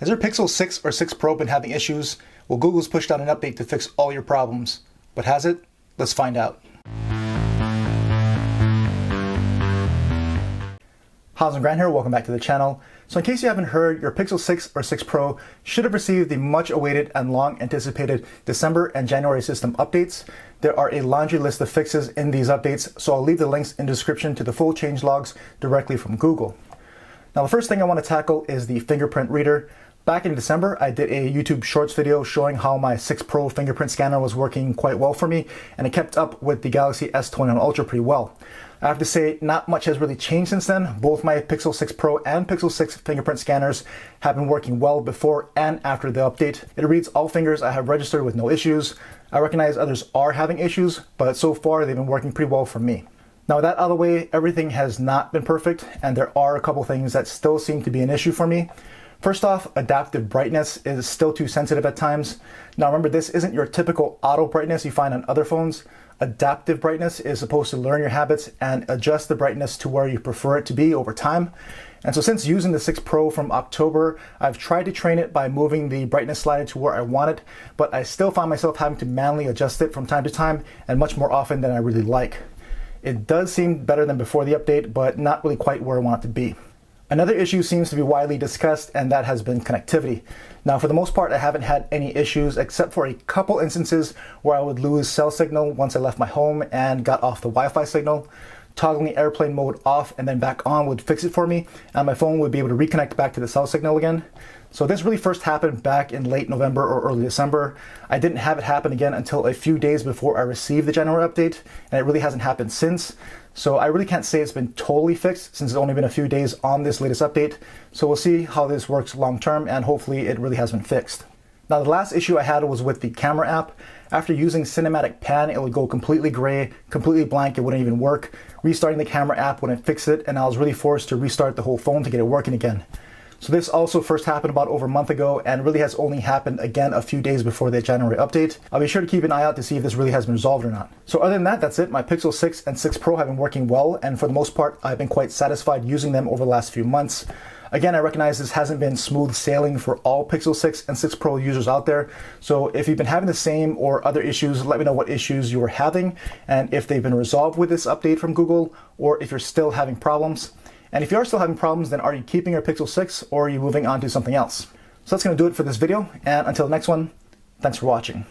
Has your Pixel 6 or 6 Pro been having issues? Well, Google's pushed out an update to fix all your problems. But has it? Let's find out. Howzit Grant here, welcome back to the channel. So in case you haven't heard, your Pixel 6 or 6 Pro should have received the much awaited and long anticipated December and January system updates. There are a laundry list of fixes in these updates, so I'll leave the links in the description to the full changelogs directly from Google. Now the first thing I want to tackle is the Fingerprint Reader. Back in December, I did a YouTube Shorts video showing how my 6 Pro fingerprint scanner was working quite well for me, and it kept up with the Galaxy S21 Ultra pretty well. I have to say, not much has really changed since then. Both my Pixel 6 Pro and Pixel 6 fingerprint scanners have been working well before and after the update. It reads all fingers I have registered with no issues. I recognize others are having issues, but so far they've been working pretty well for me. Now with that out of the way, everything has not been perfect, and there are a couple things that still seem to be an issue for me. First off, adaptive brightness is still too sensitive at times. Now remember, this isn't your typical auto brightness you find on other phones. Adaptive brightness is supposed to learn your habits and adjust the brightness to where you prefer it to be over time. And so since using the 6 Pro from October, I've tried to train it by moving the brightness slider to where I want it, but I still find myself having to manually adjust it from time to time, and much more often than I really like. It does seem better than before the update, but not really quite where I want it to be. Another issue seems to be widely discussed, and that has been connectivity. Now, for the most part, I haven't had any issues except for a couple instances where I would lose cell signal once I left my home and got off the Wi-Fi signal. Toggling airplane mode off and then back on would fix it for me, and my phone would be able to reconnect back to the cell signal again. So this really first happened back in late November or early December. I didn't have it happen again until a few days before I received the January update, and it really hasn't happened since. So I really can't say it's been totally fixed since it's only been a few days on this latest update. So we'll see how this works long term, and hopefully it really has been fixed. Now the last issue I had was with the camera app. After using Cinematic Pan, it would go completely gray, completely blank, it wouldn't even work. Restarting the camera app wouldn't fix it, and I was really forced to restart the whole phone to get it working again. So this also first happened about over a month ago, and really has only happened again a few days before the January update. I'll be sure to keep an eye out to see if this really has been resolved or not. So other than that, that's it. My Pixel 6 and 6 Pro have been working well, and for the most part, I've been quite satisfied using them over the last few months. Again, I recognize this hasn't been smooth sailing for all Pixel 6 and 6 Pro users out there. So if you've been having the same or other issues, let me know what issues you were having, and if they've been resolved with this update from Google, or if you're still having problems. And if you are still having problems, then are you keeping your Pixel 6 or are you moving on to something else? So that's going to do it for this video, and until the next one, thanks for watching.